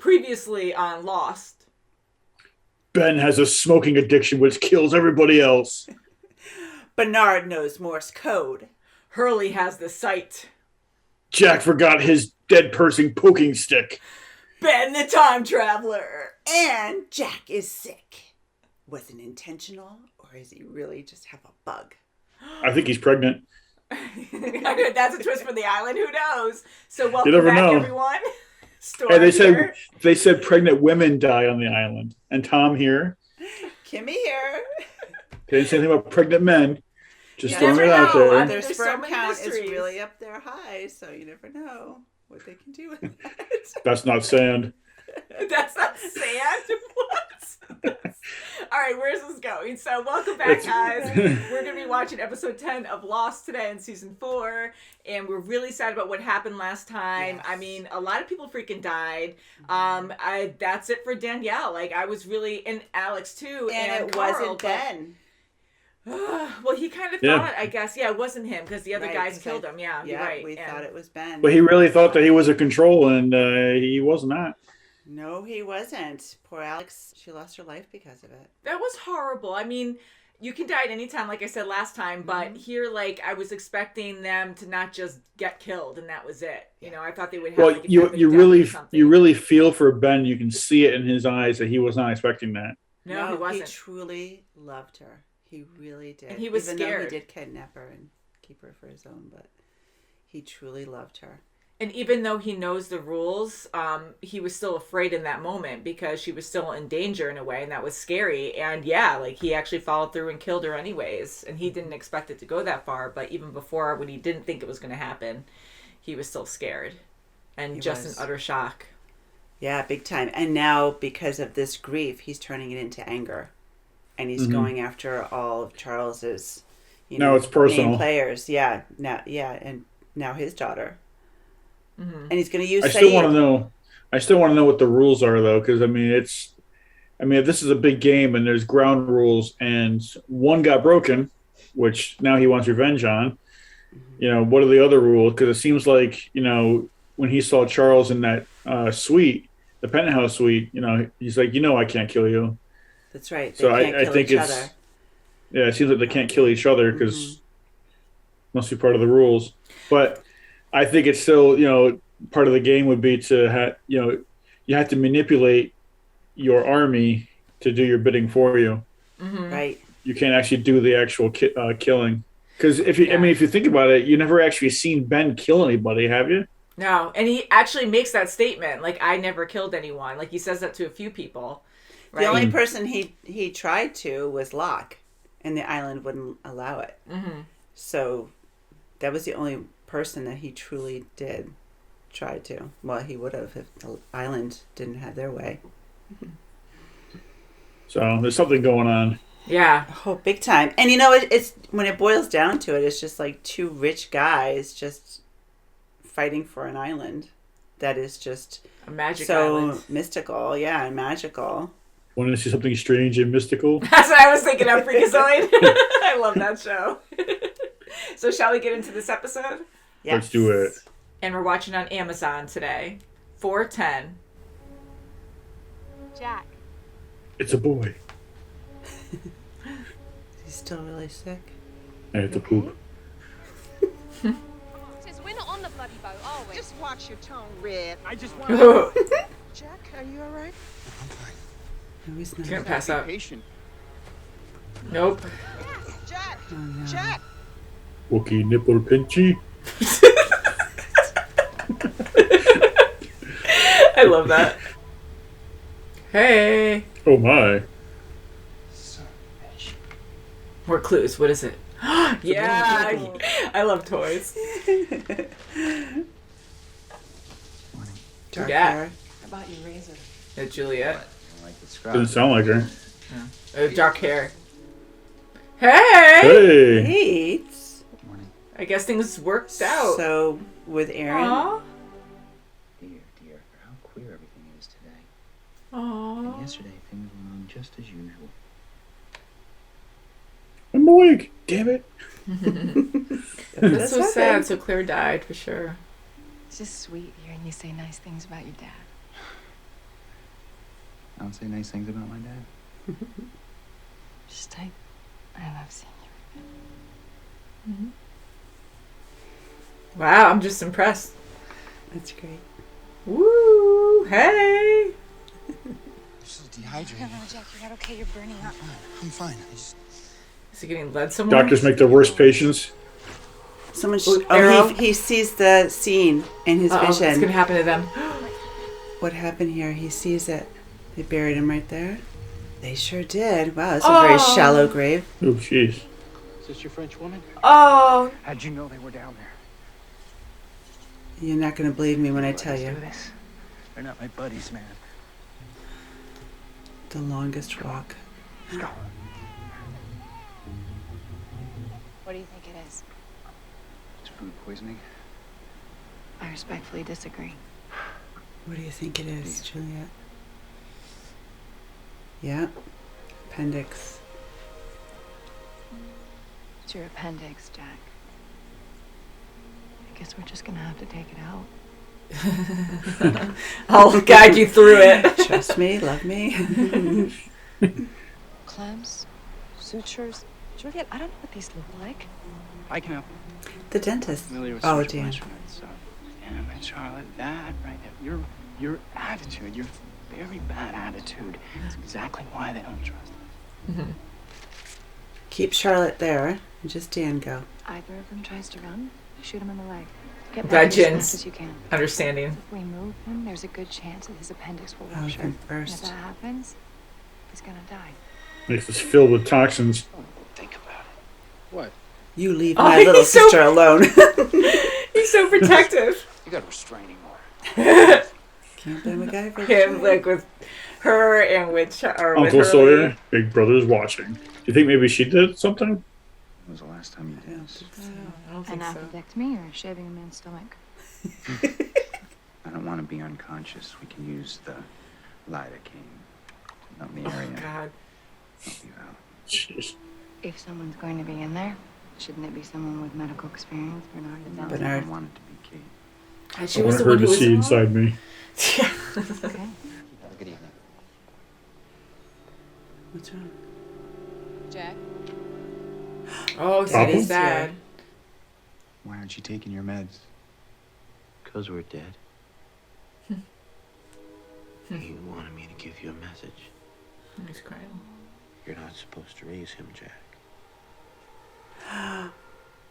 Previously on Lost. Ben has a smoking addiction which kills everybody else. Bernard knows Morse code. Hurley has the sight. Jack forgot his dead person poking stick. Ben the time traveler. And Jack is sick. Was it intentional, or is he really just have a bug? I think he's pregnant. That's a twist for the island. Who knows? So welcome never back, know. everyone. Hey, they said pregnant women die on the island, and Tom here. Kimmy here. They didn't say anything about pregnant men. Just throwing it never out know. there. Their There's sperm so many count is mysteries. really up there high, so you never know what they can do with that. That's not sand. That's not sand. What? All right, where's this going? So welcome back, guys. We're going to be watching episode 10 of Lost today in season 4, and we're really sad about what happened last time. Yes. I mean, a lot of people freaking died. That's it for Danielle. Like, I was really, and Alex too, And it Carl, wasn't Ben. well, he kind of thought, I guess, it wasn't him because the other guys killed him. Yeah, you're right. We thought it was Ben. But he really thought that he was a control, and he was not. No, he wasn't. Poor Alex, she lost her life because of it. That was horrible. I mean, you can die at any time, like I said last time, but here, like, I was expecting them to not just get killed, and that was it. You know, I thought they would have, Well, like, you really feel for Ben. You can see it in his eyes that he was not expecting that. No, he wasn't. He truly loved her. He really did. And he was Even scared. though he did kidnap her and keep her for his own, but he truly loved her. And even though he knows the rules, he was still afraid in that moment because she was still in danger in a way, and that was scary. And yeah, like, he actually followed through and killed her anyways. And he didn't expect it to go that far, but even before, when he didn't think it was going to happen, he was still scared and in utter shock. Yeah, big time. And now, because of this grief, he's turning it into anger. And he's going after all of Charles's, it's personal. main players. Yeah, and now his daughter. And he's going to use. I still want to know what the rules are, though, because if this is a big game and there's ground rules, and one got broken, which now he wants revenge on. What are the other rules? Because it seems like when he saw Charles in that suite, the penthouse suite, he's like, I can't kill you. That's right. So I think it seems like they can't kill each other because must be part of the rules. But I think it's still, part of the game would be to you have to manipulate your army to do your bidding for you. Right. You can't actually do the actual killing. Because if you think about it, you never actually seen Ben kill anybody, have you? No, and he actually makes that statement, like, I never killed anyone. Like, he says that to a few people. Right? The only person he tried to was Locke, and the island wouldn't allow it. So that was the only person that he truly did try to. Well, he would have if the island didn't have their way. So there's something going on. Yeah. Oh, big time. And it's when it boils down to it, it's just like two rich guys just fighting for an island that is just a magic island. So mystical. Yeah, and magical. Want to see something strange and mystical? That's what I was thinking of, Freakazoid. I love that show. So shall we get into this episode? Yes. Let's do it. And we're watching on Amazon today. 4:10. Jack. It's a boy. He's still really sick. I have to poop. Sis, we're not on the bloody boat, are we? Just watch your tone, Red. I just want Jack, are you alright? I'm fine. No, he's not. He's gonna pass out. Patient. Nope. Jack! Oh, no. Jack! Wookie nipple pinchy. I love that. Hey. Oh my. More clues. What is it? Yeah. I love toys. Dark Yeah. hair. How about your razor? Juliet. Doesn't sound like her. Dark hair. Hey. Hey. Great. I guess things worked out. So with Aaron. Aww. Dear, how queer everything is today. Aww. And yesterday things went on just as usual. I'm awake. Damn it. That's so sad. So Claire died for sure. It's just sweet hearing you say nice things about your dad. I don't say nice things about my dad. Just I love seeing you. Wow, I'm just impressed. That's great. Woo! Hey! I'm so dehydrated. No, Jack, you're not okay. You're burning up. I'm fine. Is he getting led somewhere? Doctors make the worst patients. Someone. Arrow? He sees the scene in his Uh-oh, vision. what's gonna happen to them? What happened here? He sees it. They buried him right there. They sure did. Wow, it's a very shallow grave. Oh, jeez. Is this your French woman? Oh, How'd you know they were down there? You're not going to believe me when I tell Let's you. do this. They're not my buddies, man. The longest walk. Let's go. What do you think it is? It's food poisoning. I respectfully disagree. What do you think it is, Juliet? Yeah. Appendix. It's your appendix, Jack. I guess we're just gonna have to take it out. I'll guide you through it. Trust me, love me. Clamps, sutures. Juliet, I don't know what these look like. I can help. The dentist. Familiar with Oh, surgical damn. instruments, so. Damn it, Charlotte, that right there. Your attitude, your very bad attitude. That's exactly why they don't trust us. Keep Charlotte there. And just Dan go. Either of them tries to run, shoot him in the leg. Get That back here as Jen's- fast as you can. Understanding. If we move him, there's a good chance that his appendix will Oh, rupture. can And if burst. that happens, he's gonna die. Makes us filled with toxins. Think about it. What? You leave Oh, my he's little so- sister alone. He's so protective. You got a restraining order. Can't blame a guy for Him, trying. like with her and with with Uncle Hurley. Sawyer, Big Brother's watching. Do you think maybe she did something? When was the last time you did this? I don't An think so. appendectomy or shaving a man's stomach? I don't want to be unconscious. We can use the lidocaine. Not in the Oh area. God. Help you out. Jeez. If someone's going to be in there, shouldn't it be someone with medical experience? Bernard. Bernard. I want it to be Kate. And I she was want the her one to who was see inside me. Yeah. Okay. Have a good evening. What's wrong? Jack? Oh, so Papa? he's sad. Why aren't you taking your meds? Because we're dead. You wanted me to give you a message. He's crying. You're not supposed to raise him, Jack.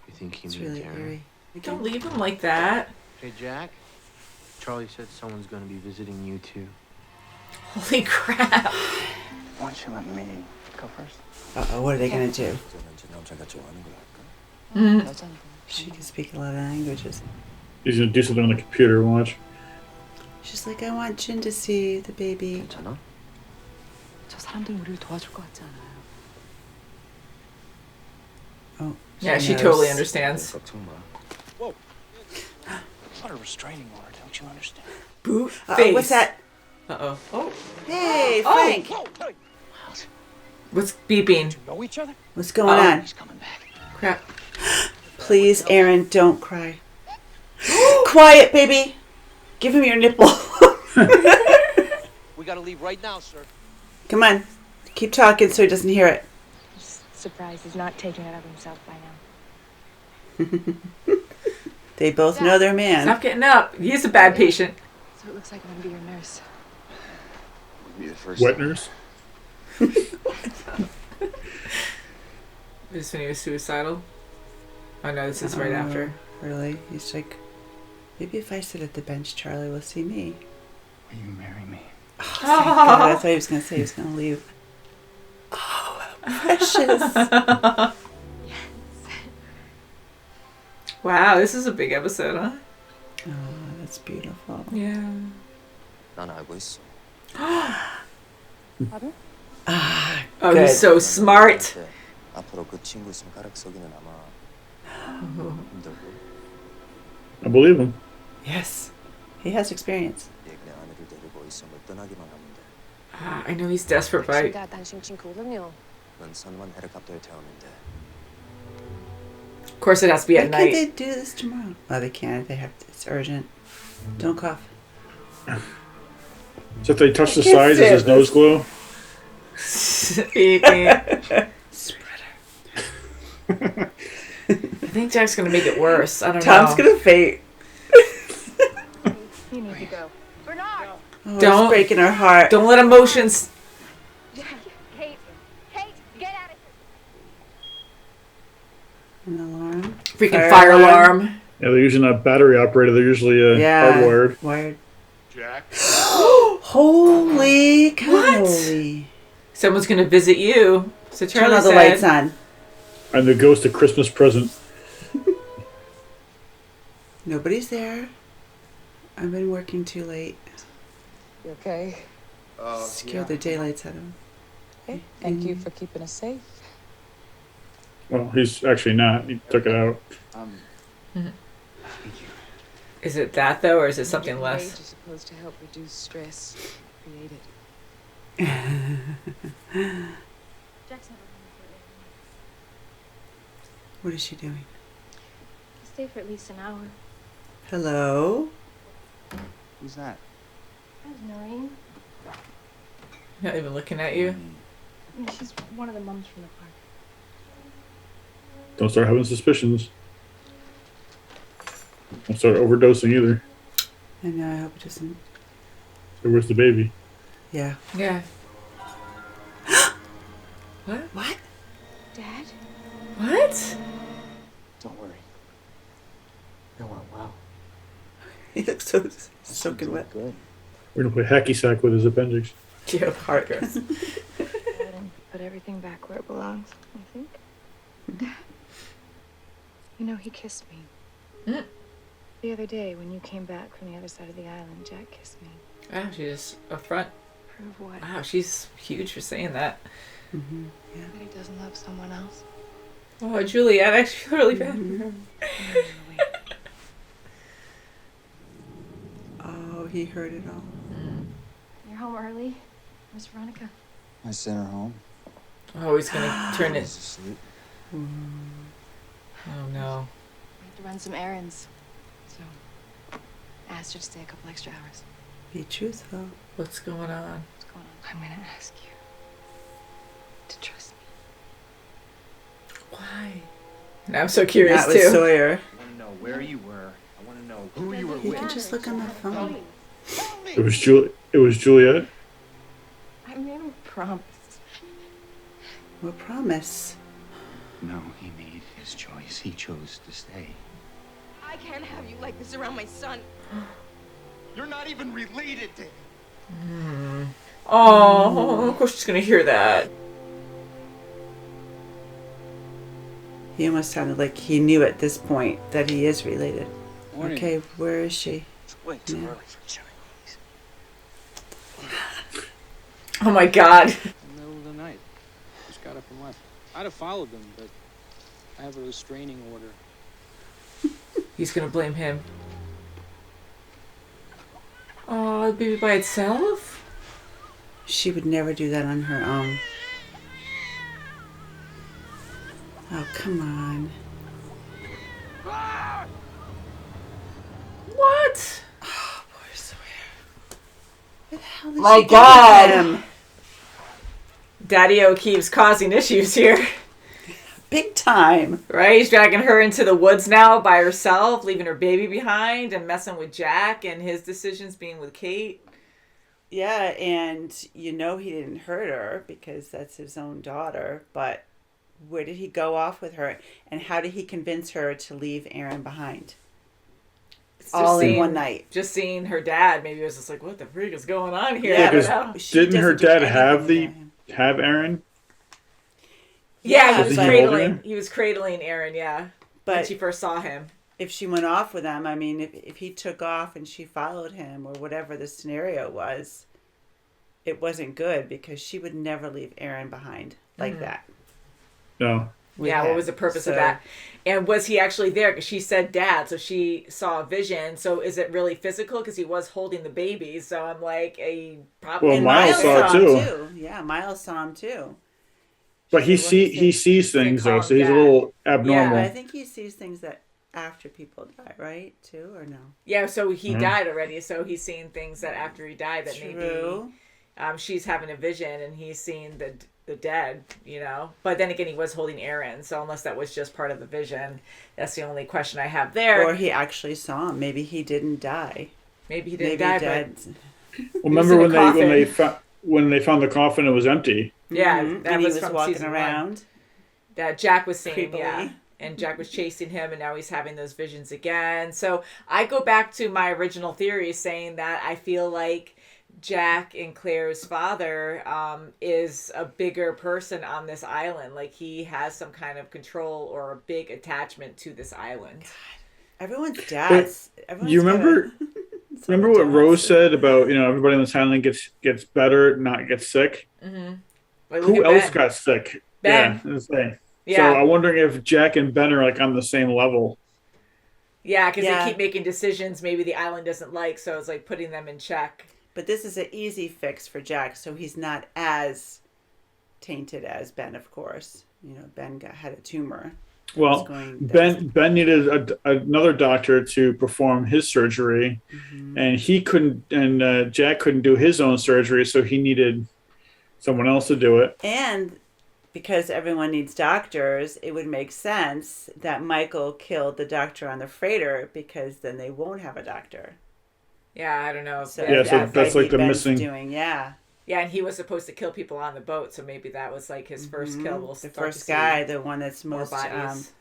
You think he It's means really Aaron? eerie. Don't leave him like that. Hey, Jack. Charlie said someone's going to be visiting you too. Holy crap. Why don't you let me go first? Uh-oh, what are they going to do? Mm. She can speak a lot of languages. He's gonna do something on the computer. Watch. She's like, I want Jin to see the baby. 괜찮아? 저 사람들은 우리를 도와줄 것 같지 않아요? Oh, Yeah, she knows. totally understands. 걱정 마. What a restraining order, don't you understand? Boot Uh-oh, face. what's that? Uh-oh. Oh. Hey, Frank. What's beeping? Know each other? What's going on? He's coming back. Crap. Please, Aaron, don't cry. Quiet, baby. Give him your nipple. We gotta leave right now, sir. Come on. Keep talking so he doesn't hear it. Surprised he's not taking it of himself by now. They both know their man. Stop getting up. He's a bad patient. So it looks like I'm gonna be your nurse. Be the first. Wet nurse. Just when he was suicidal. Oh no, this is right after. Really? He's like, maybe if I sit at the bench, Charlie will see me. Will you marry me? Oh, thank God. I thought he was going to say he was going to leave. Oh, how precious. Wow, this is a big episode, huh? Oh, that's beautiful. Yeah. 난 알고 있어. Father? Ah, Oh, good. he's so smart. 앞으로 그 친구 손가락 속에는 아마 힘들고 I believe him. Yes. He has experience. 얘기는 아내를 데리고 이 섬을 떠나기만 하면 돼. Ah, I know he's desperate, but 당신 친구거든요. 넌 선만 헬리콥터에 태우면 돼. of course it has to be Why at can't night. they do this tomorrow? Oh, they can't. They have to. It's urgent. Don't cough. So if they touch the Kiss sides, does his it. nose glow? I think Jack's gonna make it worse. I don't Tom's know. gonna faint. You need to go. Bernard! Oh, Don't- it's breaking our heart. Don't let emotions. Kate! Kate! Get out of here! An alarm. Freaking fire alarm. Yeah, they're using a battery operator. They're usually Yeah. hardwired. Wired. Jack. Holy What? cannoli. Someone's gonna visit you. So Turn Charlie all the said, lights on. And the ghost of Christmas present. Nobody's there. I've been working too late. You okay? Scared the daylights out of him. Hey, thank you for keeping us safe. Well, he's actually not. He took it out. Is it that though, or is it something Rage less? is supposed to help reduce stress. Create it. Jackson, What is she doing? stay for at least an hour. Hello? Who's that? How's Noreen? Not even looking at you. Yeah, she's one of the mums from the park. Don't start having suspicions. Don't start overdosing either. I know, I hope it doesn't. So where's the baby? Yeah. Yeah. What? What? Dad? What? Don't worry. It went well. He looks so soaking wet. Good. We're gonna play hacky sack with his appendix. Yeah, Parker. Put everything back where it belongs, I think. You know, he kissed me. Mm. The other day, when you came back from the other side of the island, Jack kissed me. Wow, she's up front. Prove what? Wow, she's huge for saying that. Mm-hmm. Yeah. That he doesn't love someone else. Oh, Juliet, I actually feel really bad. Oh, he heard it all. You're home early. Where's Veronica? I sent her home. Oh, he's gonna turn She's it. asleep. Oh no. I have to run some errands. So, I asked her to stay a couple extra hours. Be truthful. What's going on? What's going on? I'm gonna ask you to trust me. Why? And I'm so curious That was too. Sawyer. I want to know where you were. I want to know who you were He with. can just look on the phone. It was Juliet. I made him promise. What promise? No, he made his choice. He chose to stay. I can't have you like this around my son. You're not even related to him. Oh, of course she's gonna hear that. He almost sounded like he knew at this point that he is related. Morning. Okay, where is she? It's way too Yeah. early for Chinese. Oh my god. In the middle of the night. Just got up and left. I'd have followed them, but I have a restraining order. He's gonna blame him. Oh, the baby by itself? She would never do that on her own. Oh, come on. What? Oh, poor Sawyer. Where the hell did My she get God. him? Daddy-O keeps causing issues here. Big time. Right? He's dragging her into the woods now by herself, leaving her baby behind and messing with Jack and his decisions being with Kate. Yeah, and you know he didn't hurt her because that's his own daughter, but where did he go off with her? And how did he convince her to leave Aaron behind? It's All just in one night. Just seeing her dad, maybe it was just like, what the freak is going on here? Yeah, I don't 'cause know. She Didn't her doesn't do dad anything have without him. have Aaron? Yeah, he Yeah, was but- cradling. He was cradling Aaron. Yeah, when But she first saw him. if she went off with him, I mean, if he took off and she followed him or whatever the scenario was, it wasn't good because she would never leave Aaron behind like that. No. with Yeah, what him. was the purpose So- of that? And was he actually there? Because she said dad, so she saw a vision. So is it really physical? Because he was holding the baby. So I'm like, probably. Well, And Miles saw it him too. Yeah, Miles saw him too. But he So what he sees They things call though, him so he's a dad. little Yeah, abnormal. but I think he sees things that after people die, right? Too, or no? Yeah, so he died already, so he's seeing things that after he died that True. maybe she's having a vision and he's seeing the dead, But then again, he was holding Aaron, so unless that was just part of the vision, that's the only question I have there. Or he actually saw him. Maybe he didn't die. Maybe he didn't die, dead. but Well, remember when they found the coffin, it was empty. Yeah, Mm-hmm. that and was he was from walking season around. 1. That Jack was seeing, Creepily. yeah. And Jack was chasing him, and now he's having those visions again. So I go back to my original theory saying that I feel like Jack and Claire's father is a bigger person on this island. Like he has some kind of control or a big attachment to this island. Everyone's dads. You remember? Remember what Rose said about everybody on this island gets better, not gets sick. Mm-hmm. Like, who else got sick? Ben. Yeah, insane. Yeah. So I'm wondering if Jack and Ben are like on the same level. Yeah, because they keep making decisions maybe the island doesn't like, so it's like putting them in check. But this is an easy fix for Jack, so he's not as tainted as Ben, of course. Ben had a tumor. Well, Ben needed another doctor to perform his surgery, and he couldn't, and Jack couldn't do his own surgery, so he needed someone else to do it. And because everyone needs doctors, it would make sense that Michael killed the doctor on the freighter because then they won't have a doctor. Yeah, I don't know. So so that's like the missing. Yeah, and he was supposed to kill people on the boat, so maybe that was like his first kill. We'll the first guy, the one that's most bodies.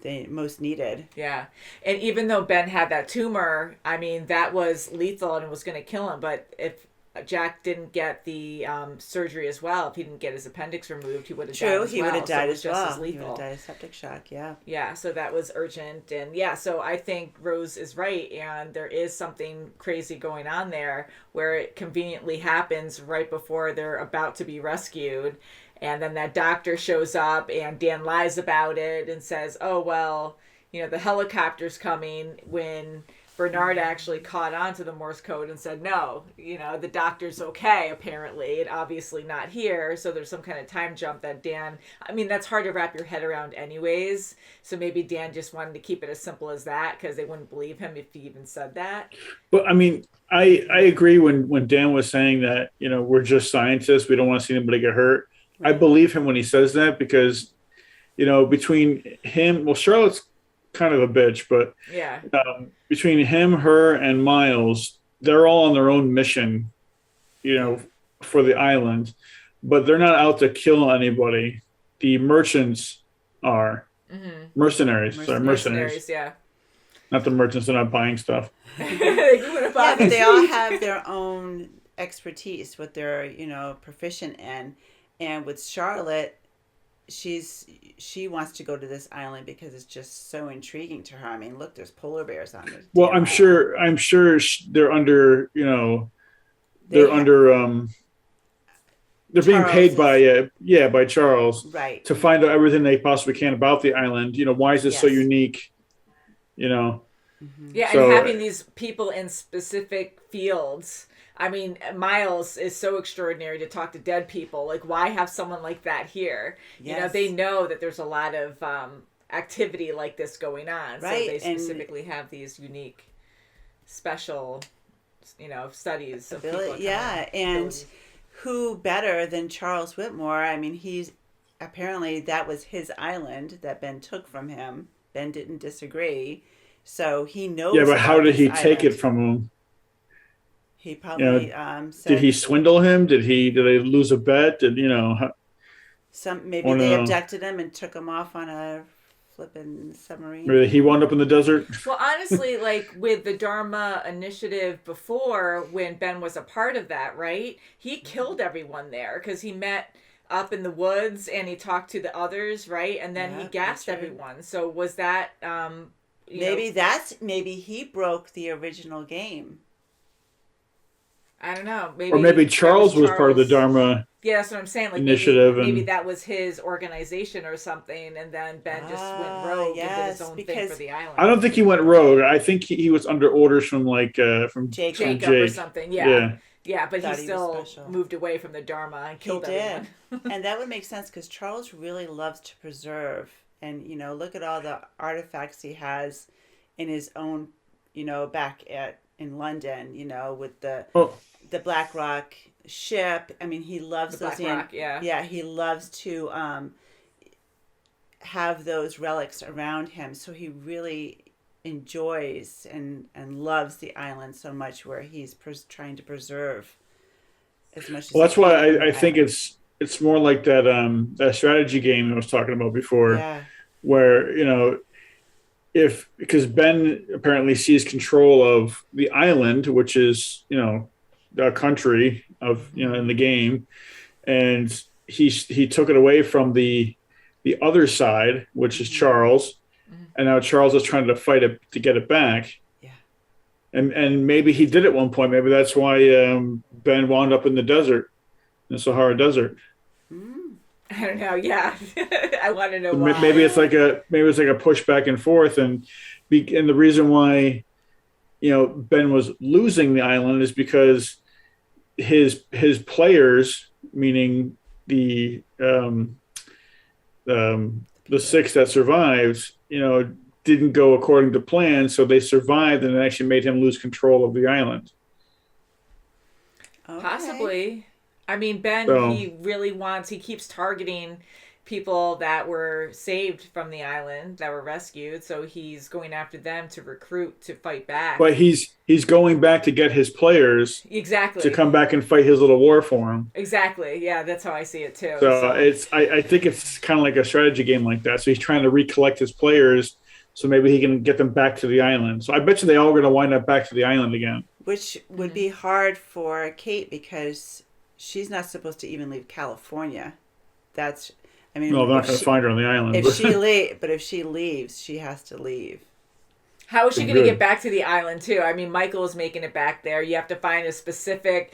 the most needed. Yeah, and even though Ben had that tumor, I mean that was lethal and it was going to kill him. But if Jack didn't get the surgery as well, if he didn't get his appendix removed, he would have died as well. He would have died as well. As lethal. He would have died of septic shock, yeah. Yeah, so that was urgent. And yeah, so I think Rose is right. And there is something crazy going on there where it conveniently happens right before they're about to be rescued. And then that doctor shows up and Dan lies about it and says, oh, well, the helicopter's coming, when Bernard actually caught on to the Morse code and said, no, the doctor's okay, apparently, and obviously not here. So there's some kind of time jump that Dan, that's hard to wrap your head around anyways. So maybe Dan just wanted to keep it as simple as that because they wouldn't believe him if he even said that. But I agree when Dan was saying that, we're just scientists. We don't want to see anybody get hurt. I believe him when he says that because, between him, Charlotte's kind of a bitch, but yeah, between him, her, and Miles, they're all on their own mission, for the island, but they're not out to kill anybody. The merchants are mercenaries. Sorry, mercenaries. Yeah, not the merchants. They're not buying stuff. But they all have their own expertise, what they're proficient in, and with Charlotte, she wants to go to this island because it's just so intriguing to her. Look, there's polar bears on it. Well, I'm sure they're under, they're being paid by Charles, right, to find out everything they possibly can about the island. Why is this so unique? Yeah, so, and having these people in specific fields. Miles is so extraordinary to talk to dead people. Like, why have someone like that here? Yes. They know that there's a lot of activity like this going on. Right. So they specifically have these unique, special, studies. Of people and who better than Charles Whitmore? He's apparently that was his island that Ben took from him. Ben didn't disagree. So he knows. Yeah, but how did he take it from him? He probably said, did he swindle him? Did they lose a bet? Did maybe they abducted him and took him off on a flipping submarine? Maybe he wound up in the desert. Well, honestly, like with the Dharma Initiative before, when Ben was a part of that, right? He killed everyone there because he met up in the woods and he talked to the others, right? And then he gassed everyone. So was that maybe he broke the original game. I don't know. Maybe Charles was part of the Dharma. Yeah, that's what I'm saying. Like initiative. Maybe that was his organization or something, and then Ben just went rogue and did his own thing for the island. I don't think he went rogue. I think he was under orders from Jacob or something. Yeah, but he still moved away from the Dharma and killed everyone. And that would make sense because Charles really loves to preserve And, look at all the artifacts he has in his own, back in London, with the Black Rock ship. I mean, he loves The those. Black Rock, yeah. Yeah, he loves to have those relics around him. So he really enjoys and loves the island so much, where he's trying to preserve as much as Well, that's he why can from the I think island. it's more like that strategy game I was talking about before, Yeah. where if because Ben apparently sees control of the island, which is the country of in the game, and he took it away from the other side, which is Charles, and now Charles is trying to fight it to get it back. Yeah. And maybe he did at one point. Maybe that's why Ben wound up in the desert, in the Sahara Desert. I don't know. Yeah, I want to know why. Maybe it's like a push back and forth, and the reason why Ben was losing the island is because his players, meaning the six that survived, didn't go according to plan, so they survived, and it actually made him lose control of the island. Okay. Possibly. I mean, Ben, he keeps targeting people that were saved from the island, that were rescued, so he's going after them to recruit to fight back. But he's going back to get his players to come back and fight his little war for him. Exactly. Yeah, that's how I see it too. So I think it's kind of like a strategy game like that. So he's trying to recollect his players so maybe he can get them back to the island. So I bet you they all going to wind up back to the island again. Which would be hard for Kate, because she's not supposed to even leave California. No, they're not going to find her on the island. If she leaves, she has to leave. How is she going to get back to the island too? I mean, Michael is making it back there. You have to find a specific,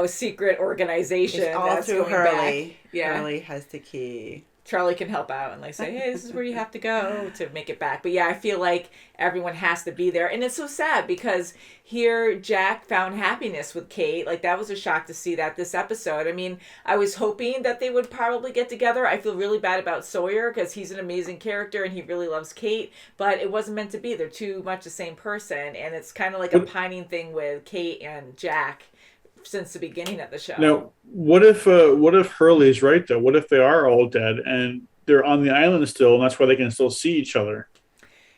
secret organization. It's all that's through going Hurley. back. Yeah. Hurley has the key. Charlie can help out and say, hey, this is where you have to go to make it back. But yeah, I feel like everyone has to be there. And it's so sad because here Jack found happiness with Kate. Like, that was a shock to see that this episode. I mean, I was hoping that they would probably get together. I feel really bad about Sawyer because he's an amazing character and he really loves Kate. But it wasn't meant to be. They're too much the same person. And it's kind of like a pining thing with Kate and Jack since the beginning of the show. Now, what if Hurley's right though? What if they are all dead and they're on the island still, and that's why they can still see each other?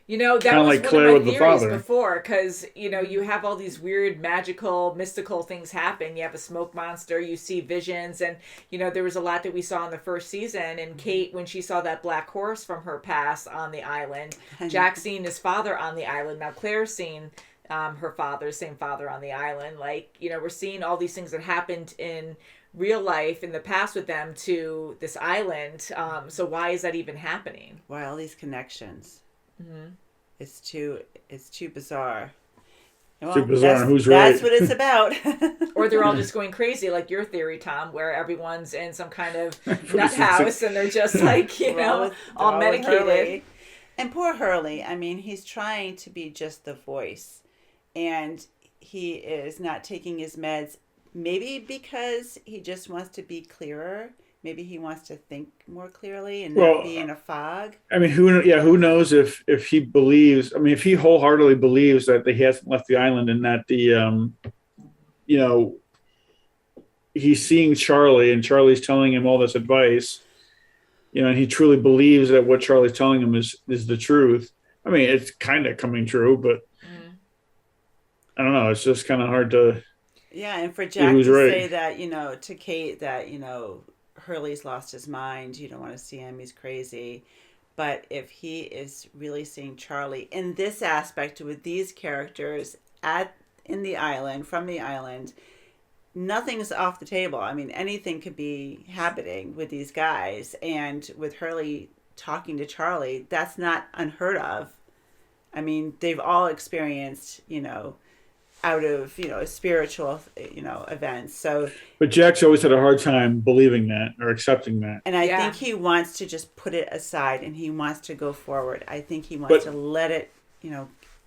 That kinda was like one Clair of with my the theories father. before, because you have all these weird, magical, mystical things happen. You have a smoke monster, you see visions, and there was a lot that we saw in the first season. And Kate, when she saw that black horse from her past on the island, Jack seeing his father on the island. Now Claire's seen her father, same father on the island. We're seeing all these things that happened in real life in the past with them to this island. So why is that even happening? Why all these connections? Mm-hmm. It's too bizarre. Well, too bizarre. Who's right? That's what it's about. Or they're all just going crazy, like your theory, Tom, where everyone's in some kind of nut house and they're just all medicated. And poor Hurley, I mean, he's trying to be just the voice. And he is not taking his meds, maybe because he just wants to be clearer. Maybe he wants to think more clearly and not be in a fog. I mean, who knows if he believes, if he wholeheartedly believes that he hasn't left the island and that he's seeing Charlie and Charlie's telling him all this advice, and he truly believes that what Charlie's telling him is the truth. I mean, it's kind of coming true, but I don't know. It's just kind of hard to. Yeah, and for Jack to say that, to Kate that, Hurley's lost his mind. You don't want to see him. He's crazy. But if he is really seeing Charlie in this aspect with these characters from the island, nothing's off the table. I mean, anything could be happening with these guys. And with Hurley talking to Charlie, that's not unheard of. I mean, they've all experienced, out of spiritual events. So but Jack's always had a hard time believing that or accepting that, and I think he wants to just put it aside and he wants to go forward. I think he wants to let it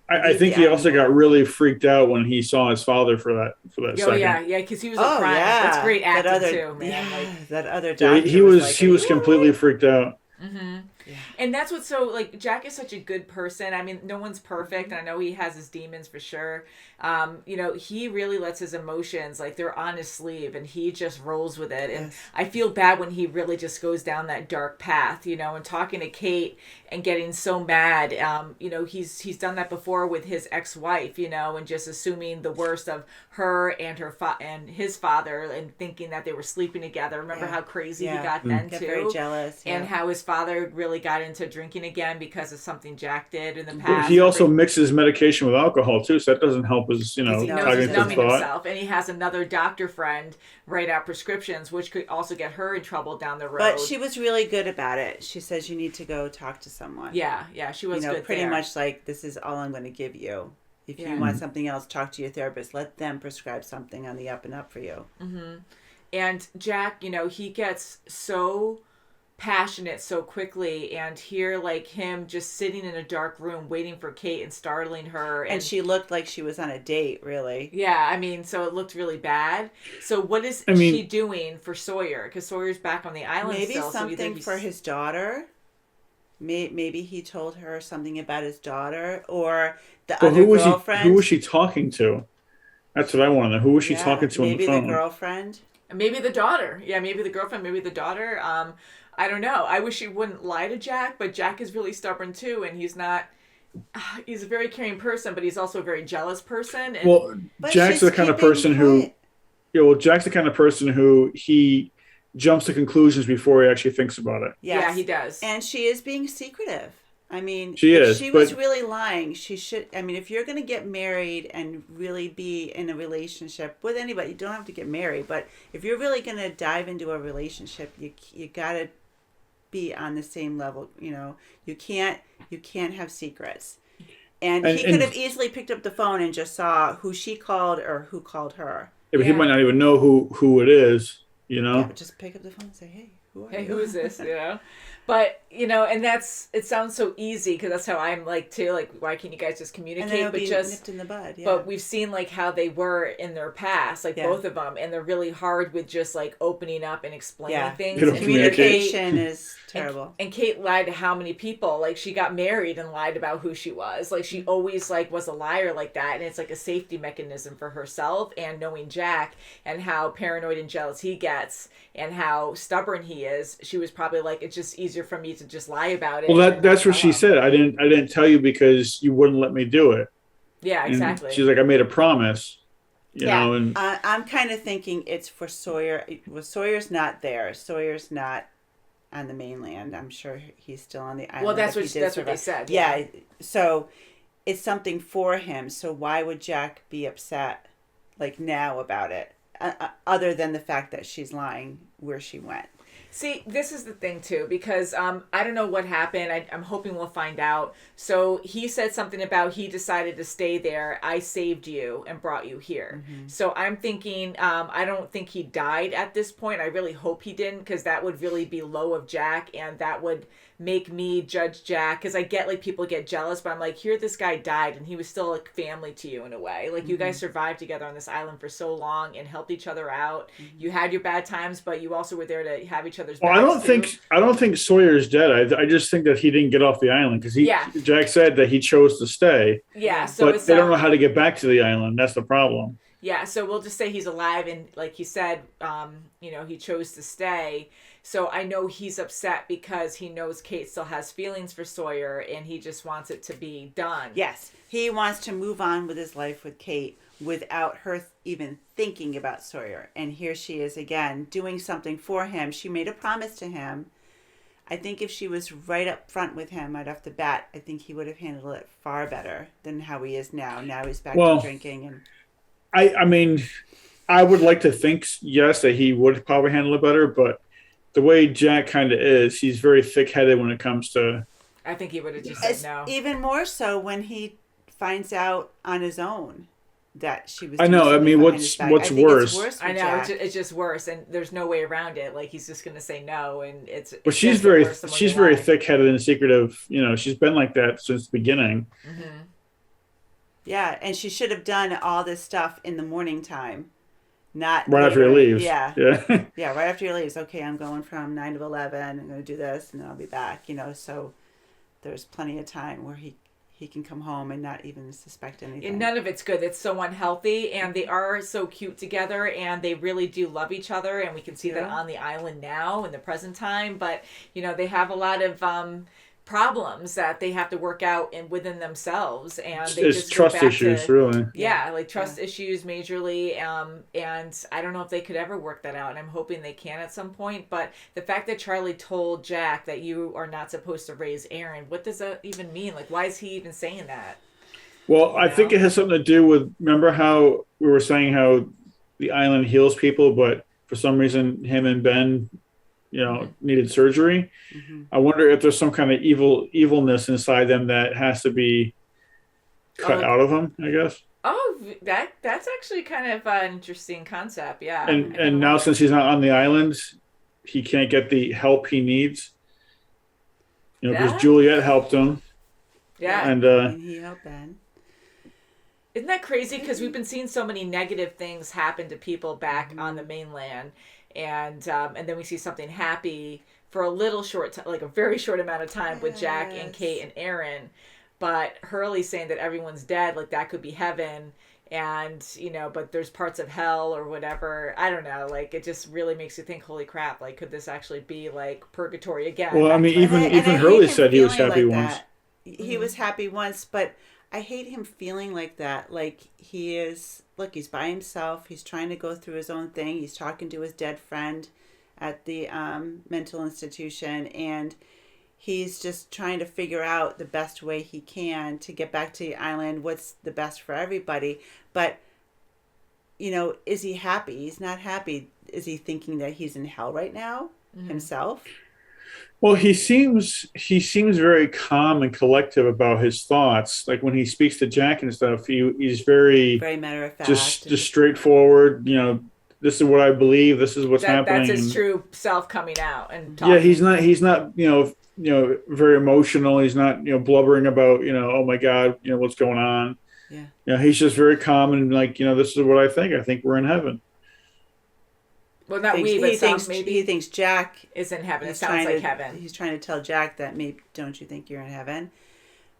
I think he also got really freaked out when he saw his father for that second. Yeah, because he was crying. That's great acting too, man. that other doctor he was completely freaked out. Mm-hmm. Yeah. And that's what's so, like, Jack is such a good person. I mean, no one's perfect. And I know he has his demons for sure. You know, he really lets his emotions, like, they're on his sleeve and he just rolls with it. And I feel bad when he really just goes down that dark path, you know, and talking to Kate and getting so mad. You know, he's done that before with his ex-wife, you know, and just assuming the worst of her and and his father and thinking that they were sleeping together. Remember how crazy he got then too? Very jealous. And how his father really got into drinking again because of something Jack did in the past. He also mixes medication with alcohol too, so that doesn't help his, you know, he knows he's numbing thought. himself, and he has another doctor friend write out prescriptions, which could also get her in trouble down the road. But she was really good about it. She says you need to go talk to someone. Yeah, she was good pretty there. much like, this is all I'm going to give you. If you want something else, talk to your therapist. Let them prescribe something on the up and up for you. Mm-hmm. And Jack, you know, he gets so passionate so quickly, and here, like, him just sitting in a dark room waiting for Kate and startling her. And she looked like she was on a date, really. Yeah, I mean, so it looked really bad. So what is she doing for Sawyer? Because Sawyer's back on the island maybe still. Something for his daughter. Maybe he told her something about his daughter or the other girlfriend. Who was she talking to? That's what I want to know. Who was she talking to on the phone? Maybe the girlfriend. Maybe the daughter. Yeah, maybe the girlfriend, maybe the daughter. I don't know. I wish he wouldn't lie to Jack, but Jack is really stubborn too, and he's not... He's a very caring person, but he's also a very jealous person. And, well, Jack's the kind of person who... Yeah, well, Jack's the kind of person who he jumps to conclusions before he actually thinks about it. Yes. Yeah, he does. And she is being secretive. I mean, if she was really lying, she should... I mean, if you're going to get married and really be in a relationship with anybody, you don't have to get married, but if you're really going to dive into a relationship, you got to be on the same level. You know, you can't have secrets. And he could have easily picked up the phone and just saw who she called or who called her. Yeah, but he might not even know who it is, you know? Yeah, but just pick up the phone and say, hey, who are you? Who is this, you know? But, you know, and it sounds so easy because that's how I'm like too. Like, why can't you guys just communicate? And but be just nipped in the bud. Yeah. But we've seen like how they were in their past, like both of them, and they're really hard with just like opening up and explaining things. Communication is terrible. And Kate lied to how many people? Like, she got married and lied about who she was. Like, she always like was a liar like that, and it's like a safety mechanism for herself. And knowing Jack and how paranoid and jealous he gets and how stubborn he is, she was probably like, it's just easier for me to just lie about it. Well, that's what she said. I didn't tell you because you wouldn't let me do it. Yeah, exactly. And she's like, I made a promise. You know, and I'm kind of thinking it's for Sawyer. Well, Sawyer's not there. Sawyer's not on the mainland. I'm sure he's still on the island. Well, that's what they said. Yeah. So it's something for him. So why would Jack be upset like now about it? Other than the fact that she's lying where she went. See, this is the thing, too, because I don't know what happened. I'm hoping we'll find out. So he said something about he decided to stay there. I saved you and brought you here. Mm-hmm. So I'm thinking, I don't think he died at this point. I really hope he didn't, because that would really be low of Jack, and that would make me judge Jack, because I get like people get jealous, but I'm like, here this guy died and he was still like family to you in a way. Like, you guys survived together on this island for so long and helped each other out. You had your bad times, but you also were there to have each other's backs. I don't think Sawyer's dead. I just think that he didn't get off the island because Jack said that he chose to stay. Yeah, so but they don't know how to get back to the island. That's the problem. Yeah, so we'll just say he's alive, and like he said, he chose to stay. So I know he's upset because he knows Kate still has feelings for Sawyer, and he just wants it to be done. Yes, he wants to move on with his life with Kate without her even thinking about Sawyer. And here she is again doing something for him. She made a promise to him. I think if she was right up front with him right off the bat, I think he would have handled it far better than how he is now. Now he's back to drinking. And I mean, I would like to think, yes, that he would probably handle it better, but the way Jack kind of is, he's very thick-headed when it comes to... I think he would have just said no. Even more so when he finds out on his own that she was... I know, I mean, what's worse? I know, it's just worse, and there's no way around it. Like, he's just going to say no, and it's... Well, she's very thick-headed and secretive. You know, she's been like that since the beginning. Mm-hmm. Yeah, and she should have done all this stuff in the morning time. Not right after he leaves. Yeah. Yeah. Yeah, right after he leaves. Okay, I'm going from 9 to 11. I'm going to do this, and then I'll be back. You know, so there's plenty of time where he can come home and not even suspect anything. And none of it's good. It's so unhealthy, and they are so cute together, and they really do love each other, and we can see that on the island now in the present time. But they have a lot of problems that they have to work out within themselves, and they it's just trust go back issues, to, really. like trust issues majorly, and I don't know if they could ever work that out, and I'm hoping they can at some point. But the fact that Charlie told Jack that you are not supposed to raise Aaron, what does that even mean? Like, why is he even saying that? Well, I think it has something to do with, remember how we were saying how the island heals people, but for some reason him and Ben needed surgery. Mm-hmm. I wonder if there's some kind of evilness inside them that has to be cut out of them, I guess. Oh, that's actually kind of an interesting concept, yeah. And now since he's not on the island, he can't get the help he needs. Because Juliet helped him. Yeah. And he helped Ben. Isn't that crazy? Because we've been seeing so many negative things happen to people back on the mainland. And then we see something happy for a little short time, like a very short amount of time with Jack and Kate and Aaron. But Hurley's saying that everyone's dead, like that could be heaven. And, but there's parts of hell or whatever. I don't know. Like, it just really makes you think, holy crap, like, could this actually be like purgatory again? Well, I mean, even Hurley said he was happy once. He was happy once, but I hate him feeling like that. Like, he is, look, he's by himself. He's trying to go through his own thing. He's talking to his dead friend at the mental institution, and he's just trying to figure out the best way he can to get back to the island, what's the best for everybody. But, is he happy? He's not happy. Is he thinking that he's in hell right now himself? Well, he seems very calm and collective about his thoughts. Like when he speaks to Jack and stuff, he's very matter of fact, just straightforward. This is what I believe. This is what's happening. That's his true self coming out and talking. Yeah, he's not very emotional. He's not blubbering about oh my God, what's going on. Yeah. He's just very calm and like this is what I think. I think we're in heaven. Well, not he thinks Jack is in heaven. It sounds like heaven. He's trying to tell Jack that maybe don't you think you're in heaven,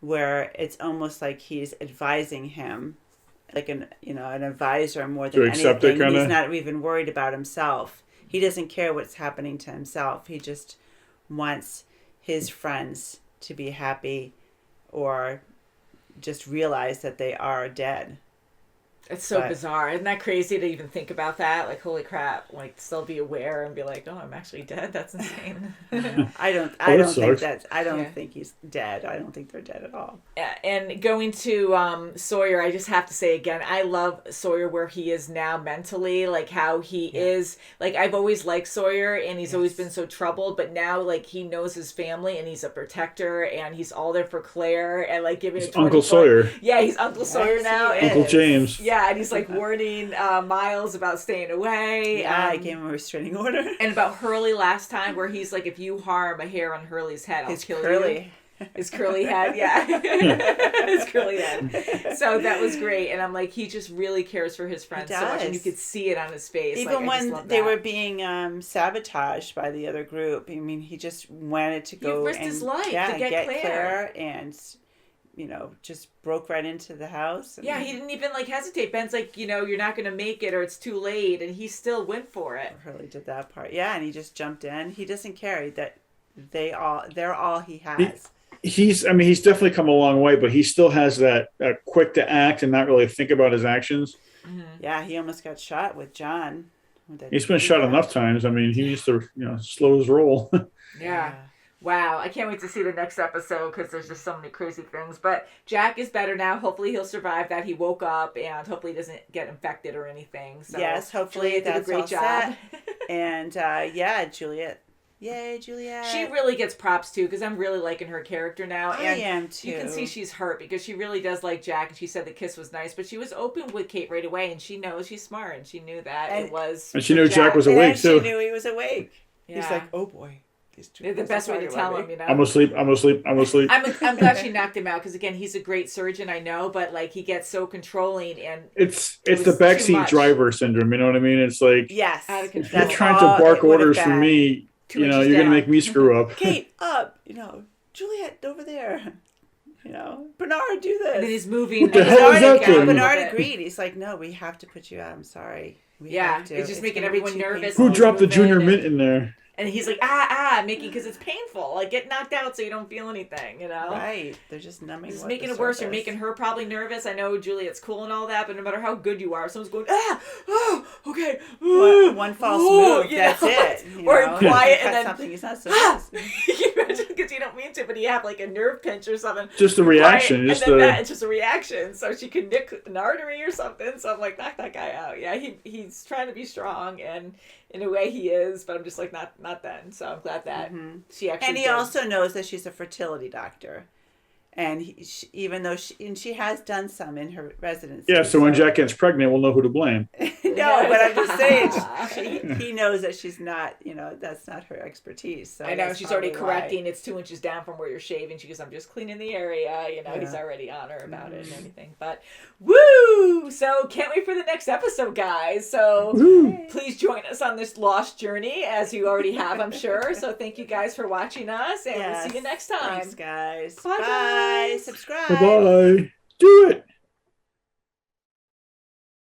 where it's almost like he's advising him, like an advisor more than anything. And he's not even worried about himself. He doesn't care what's happening to himself. He just wants his friends to be happy, or just realize that they are dead. It's so bizarre. Isn't that crazy to even think about that? Like, holy crap, like still be aware and be like, oh, I'm actually dead. That's insane. I don't think he's dead. I don't think they're dead at all. Yeah, and going to Sawyer, I just have to say again, I love Sawyer where he is now mentally, like how he is. Like, I've always liked Sawyer, and he's always been so troubled, but now like he knows his family and he's a protector, and he's all there for Claire and like giving it Uncle Sawyer. Yeah, he's Uncle Sawyer now. Uncle James. Yeah, and he's like warning Miles about staying away. Yeah, I gave him a restraining order. And about Hurley last time, where he's like, if you harm a hair on Hurley's head, I'll kill you. His curly head, yeah. His curly head. So that was great. And I'm like, he just really cares for his friends so much. And you could see it on his face. Even when they were being sabotaged by the other group. I mean, he just wanted to go he risked his life to get Claire and just broke right into the house. Yeah, he didn't even hesitate. Ben's like, you're not going to make it or it's too late. And he still went for it. Hurley did that part. Yeah, and he just jumped in. He doesn't care that they're all he has. He's definitely come a long way, but he still has that quick to act and not really think about his actions. Mm-hmm. Yeah, he almost got shot with John. He's been shot enough times. I mean, he used to slow his roll. Yeah. Wow, I can't wait to see the next episode because there's just so many crazy things. But Jack is better now. Hopefully he'll survive that. He woke up and hopefully he doesn't get infected or anything. So yes, hopefully Juliet did a great job. And Juliet. Yay, Juliet. She really gets props too because I'm really liking her character now. I am too. You can see she's hurt because she really does like Jack, and she said the kiss was nice, but she was open with Kate right away, and she knows she's smart, and she knew that it was. And she knew Jack was awake too. She knew he was awake. Yeah. He's like, oh boy. The best way to tell him, I'm asleep. I'm glad she knocked him out because again, he's a great surgeon, I know, but like he gets so controlling and it's the backseat driver syndrome. You know what I mean? It's like yes, out of control. You're trying to bark orders from me. You're going to make me screw up. Kate, up. Juliet, over there. You know, Bernard, do this. And then he's moving. What the hell is that thing? Bernard agreed. He's like, no, we have to put you out. I'm sorry. We have to. It's just making everyone nervous. Who dropped the junior mint in there? And he's like, making, because it's painful. Like, get knocked out so you don't feel anything, you know? Right. They're just numbing. It's making it worse. You're making her probably nervous. I know Juliet's cool and all that, but no matter how good you are, if someone's going, okay. One false move, that's it. Or quiet and then something he's not supposed to. Can you imagine? Because you don't mean to, but you have like a nerve pinch or something. Just a reaction. It's just a reaction. So she could nick an artery or something. So I'm like, knock that guy out. Yeah, he's trying to be strong, and in a way he is, but I'm just like, not then. So I'm glad that she actually. And he also knows that she's a fertility doctor, and even though she has done some in her residency. Yeah, so when Jack gets pregnant, we'll know who to blame. No, but I'm just saying, he knows that she's not, that's not her expertise. So I know, she's already correcting. It's 2 inches down from where you're shaving. She goes, I'm just cleaning the area. He's already on her about it and everything. But, woo! So, can't wait for the next episode, guys. So, please join us on this lost journey, as you already have, I'm sure. So, thank you guys for watching us, and we'll see you next time. Thanks, guys. Bye, Bye. guys. Subscribe. Bye-bye. Do it.